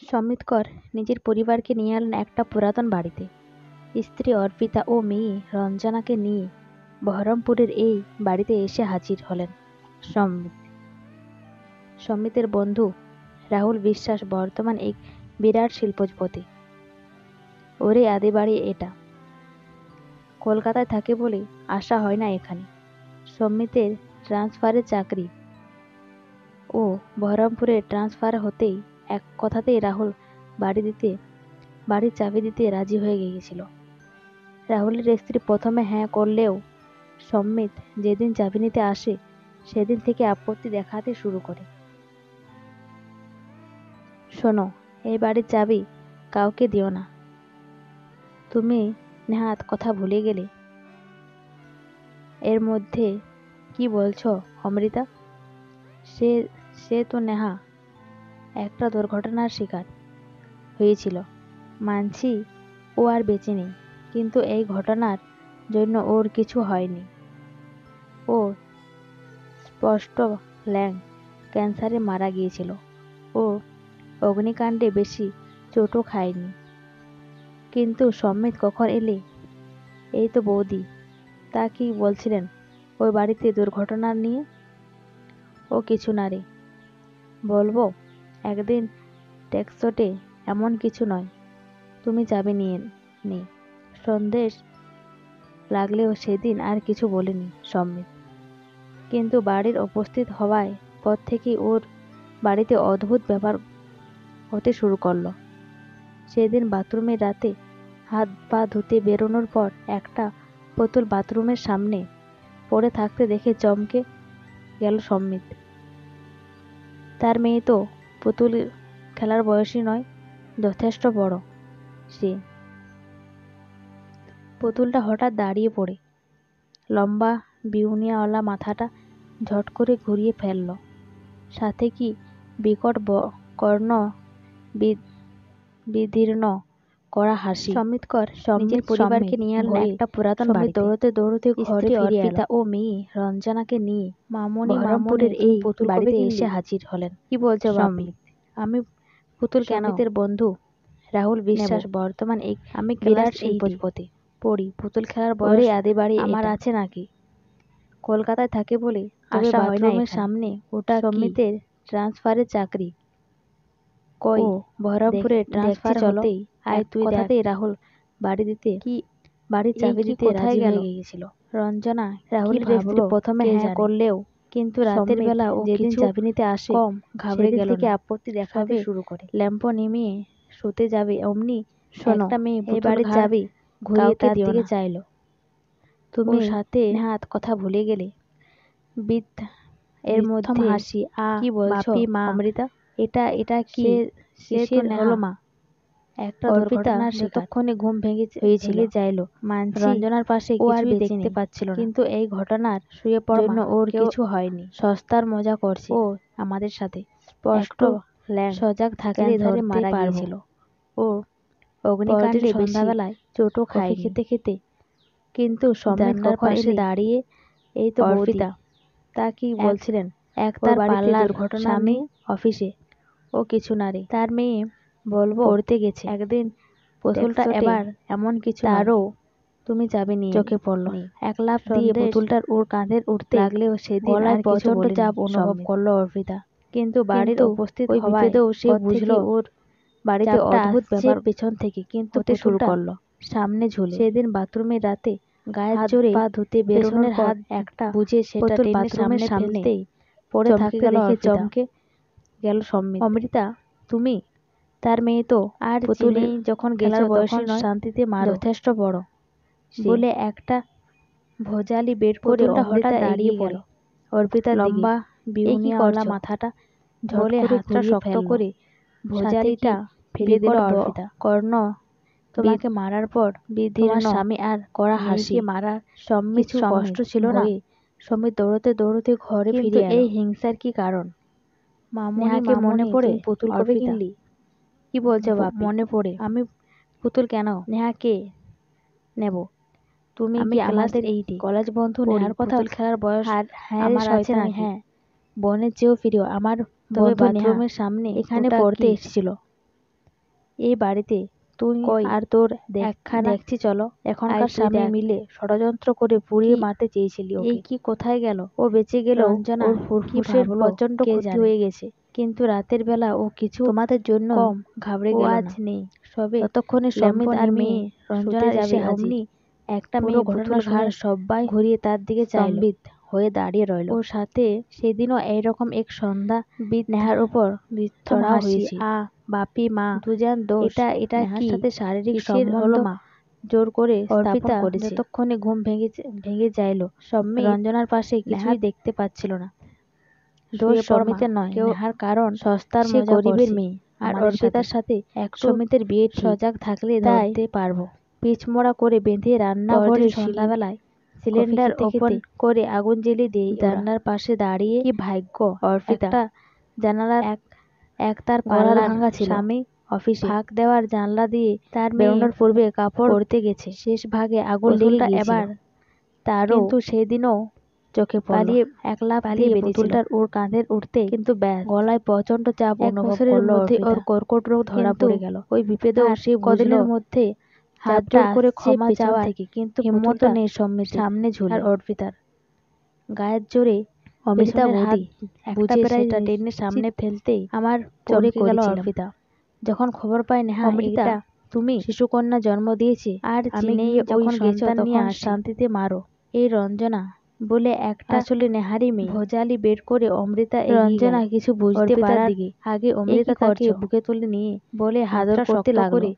সম্মিত নিজের পরিবারকে নিয়ে এলেন একটা পুরাতন বাড়িতে। স্ত্রী অর্পিতা ও মেয়ে রঞ্জনাকে নিয়ে বহরমপুরের এই বাড়িতে এসে হাজির হলেন সম্মিত। সম্মিতের বন্ধু রাহুল বিশ্বাস বর্তমান এক বিরাট শিল্পপতি। ওরই আদি বাড়ি এটা। কলকাতায় থাকে বলে আসা হয় না এখানে। সম্মিতের ট্রান্সফারের চাকরি ও বহরমপুরে ট্রান্সফার হতেই এক কথাতেই রাহুল বাড়ির চাবি দিতে রাজি হয়ে গিয়েছিল। রাহুলের স্ত্রী প্রথমে হ্যাঁ করলেও সম্মিত যেদিন চাবি নিতে আসে সেদিন থেকে আপত্তি দেখাতে শুরু করে। শোনো, এই বাড়ির চাবি কাউকে দিও না। তুমি নেহাত কথা ভুলে গেলে। এর মধ্যে কি বলছো অমৃতা? সে তো নেহা একটা দুর্ঘটনার শিকার হয়েছিল। মানছি ও আর বেঁচে নেই, কিন্তু এই ঘটনার জন্য ওর কিছু হয়নি। ও স্পষ্ট ল্যাং ক্যান্সারে মারা গিয়েছিল। ও অগ্নিকাণ্ডে বেশি চোটও খায়নি। কিন্তু সম্মিত কখন এলে? এই তো বৌদি। তা কি বলছিলেন ওই বাড়িতে দুর্ঘটনা নিয়ে? ও কিছু না রে, বলবো একদিন ট্যাক্সটে এমন কিছু নয়। তুমি চাবি নিয়ে নে। সন্দেশ লাগলেও সেদিন আর কিছু বলেনি সম্মিত, কিন্তু বাড়ির উপস্থিত হওয়ায় পর থেকেই ওর বাড়িতে অদ্ভুত ব্যাপার হতে শুরু করলো। সেদিন বাথরুমের রাতে হাত পা ধুতে বেরোনোর পর একটা পুতুল বাথরুমের সামনে পড়ে থাকতে দেখে চমকে গেল সম্মিত। তার মেয়ে তো পুতুল খেলার বয়সী নয়, যথেষ্ট বড়। সে পুতুলটা হঠাৎ দাঁড়িয়ে পড়ে লম্বা বিউনিয়াওয়ালা মাথাটা ঝট করে ঘুরিয়ে ফেলল, সাথে কি বিকট কর্ণ বিদীর্ণ করা হাসি। নিজের পরিবারকে নিয়ে এলেন একটা পুরাতন বাড়িতে। দৌড়তে ঘরে অর্পিতা ও মেয়ে রঞ্জনাকে নিয়ে বহরমপুরের এই বাড়িতে এসে হাজির হলেন। কি বলছো সম্মিত? আমি পুতুল সম্মিতের বন্ধু রাহুল বিশ্বাস বর্তমান এক বিরাট শিল্পপতি। পড়ি পুতুল খেলার বয়স আদি বাড়ি আমার আছে নাকি? কলকাতায় থাকে বলে আসা হয় না এখানে। সামনে ওটা সম্মিতের ট্রান্সফারের চাকরি। কই বহরমপুরে ট্রান্সফার হতেই আয় তুই কথাতেই রাহুল বাড়ির চাবি দিতে রাজি হয়ে গিয়েছিল। রঞ্জনা রাহুল স্ত্রী প্রথমে হ্যাঁ করলেও কিন্তু রাতের বেলা ও যেদিন চাবি নিতে আসে কম ঘাবড়ে গেল থেকে আপত্তি দেখাতে শুরু করে। ল্যাম্প নিমিয়ে শুতে যাবে অমনি একটা মেয়ে এই বাড়ির চাবি ঘুরিয়ে তার দিকে চাইলো। তুমি সাথে হাত কথা ভুলে গেলে। এর মধ্যে হাসি। কি বলছো অমৃতা? এটা কি কিসের হলো মা? একটা দুর্ঘটনার ততক্ষণে ঘুম ভেঙে যাইলো। মানছি রঞ্জনার পাশে কিছুই দেখতে পাচ্ছিল না, কিন্তু এই ঘটনার শুয়ে পড়ার জন্য ওর কিছু হয়নি। সস্তার মজা করছে ও আমাদের সাথে। স্পষ্ট সজাগ থাকলে ধরে মারা গিয়েছিল। ও অগ্নিকাণ্ডে সন্ধ্যাবেলায় চোটও খায় খেতে খেতে। কিন্তু জানলার পাশে দাঁড়িয়ে এই তো অর্পিতা। তা কি বলছিলেন? তার পাল্লার সামনে অফিসে। ও কিছু না রে, তার মেয়ে বলবো পড়তে গেছে একদিন পুতুলটা এবার এমন কিছু তারও তুমি যাবে নিয়ে চোখে পড়লো। এক লাফ দিয়ে পুতুলটার ওর কাঁধের উঠতে লাগলেও সেদিন আর প্রচন্ড চাপ অনুভব করলো অর্পিতা। কিন্তু বাড়ির উপস্থিত হওয়াতেও সে বুঝলো ওর বাড়িতে অদ্ভুত ব্যাপার পেছন থেকে কিন্তু হতে শুরু করলো। সামনে ঝুলে সেদিন বাথরুমের রাতে গায়ের জোরে পা ধুতে বেরোনোর হাত একটা বুঝে সেটা বাথরুমের সামনেই পড়ে থাকতে দেখে চমকে গেল সম্মিত। অমৃতা তুমি? তার মেয়ে তো আর পুতুলে যখন খেলার বয়সী নয়, শান্তিতে মারো, যথেষ্ট বড় বলে একটা ভোজালি বের করে হঠাৎ দাঁড়িয়ে গেল অর্পিতার লম্বা বিউনিওয়ালা মাথাটা ঝোলে হাতটা শক্ত করে ভোজালিটা ফেলে দিল অর্পিতা। কর্ণ তোমাকে মারার পর তোমার স্বামী আর করা হাসি মারার সম্মিত কষ্ট ছিল না। সম্মিত দৌড়তে ঘরে ফিরে এই হিংসার কি কারণ? মামুনিকে মনে পড়ে পুতুল কবে কিনলি? কি বলছো বাপ? মনে পড়ে। আমি পুতুল কেন নেহাকে নেব? তুমি কি আমাদের এই কলেজ বন্ধু নেহার কথা খেলার বয়স আমার আছে নাকি? হ্যাঁ, বোনের চেয়েও প্রিয় আমার বন্ধু বাথরুমের সামনে এখানে পড়তে এসেছিল। এই বাড়িতে তুই আর তোর দেখছি চলো এখনকার স্বামী মিলে ষড়যন্ত্র করে পুড়িয়ে মারতে চেয়েছিলি ওকে। এই কি কোথায় গেল? ও বেঁচে গেল। রঞ্জনা ওর ফুসফুসের প্রচন্ড ক্ষতি হয়ে গেছে, কিন্তু রাতের বেলা ও কিছু তোমাদের জন্য কম ঘাবড়ে গেল না। আজ নেই, সবে ততক্ষণে সমিত আর মেয়ে রঞ্জনা এসে অমনি একটা মেয়ে ঘটনার ঘাড় সবাই ঘুরিয়ে তার দিকে স্তম্ভিত হয়ে দাঁড়িয়ে রইল। ওর সাথে সেদিনও এইরকম এক সন্ধ্যা নেহার উপর চড়া হয়েছে। বাপি মা দুজন দোষ। এটা কি সাথে শারীরিক সম্বন্ধ মা জোর করে অর্পিতা যতক্ষণে ঘুম ভেঙে যাইল সম্মি রঞ্জনার পাশে কিছুই দেখতে পাচ্ছিল না। দোষ সমিতের নয় নেহার, কারণ সস্তার মজা গরিবের মেয়ে আর অর্পিতার সাথে এক সমিতের বিয়ে সজাগ থাকলে ধরতে পারবো। পিচমোড়া করে বেঁধে রান্নাঘরে সন্ধ্যাবেলায় সিলিন্ডার ওপেন করে আগুন জ্বেলে দিয়ে জানলার পাশে দাঁড়িয়ে কি ভাগ্য অর্পিতা জানালার এক তার করার ভাঙা ছিল। স্বামী অফিসে ফাঁক দেওয়ার জানলা দিয়ে তার বেরোনোর পূর্বে কাপড় পরতে গেছে, শেষ ভাগে আগুন লেগে এবার তারও, কিন্তু সেদিনও চোখে পালিয়ে একলা পালিয়ে বোতলটার ওর কাঁধের উঠতে, কিন্তু গলায় প্রচন্ড চাপ অনুভব করলো। ওর কর্কট রোগ ধরা পড়ে গেল। ওই বিপদে সে কদিনের মধ্যে হাত জোর করে ক্ষমা চাওয়া থেকে, কিন্তু হিম্মত নেই সামনে ঝুলে। আর অর্পিতার গায়ের জোরে অমৃতার হাত বুঝে সেটা টেনে সামনে ফেলতেই আমার চলে গেল অর্পিতা। যখন খবর পাই নেহা অমৃতা তুমি শিশুকন্যা জন্ম দিয়েছে আর আমি যখন সন্তান নিয়ে শান্তিতে মারো, এই রঞ্জনা বলে একটা আসলে নেহারি মেয়ে ভোজালি বের করে অমৃতা রঞ্জনা কিছু বুঝতে পারার দিকে আগে অমৃতা তাকে বুকে তুলে নিয়ে বলে হাত করতে লাগলো,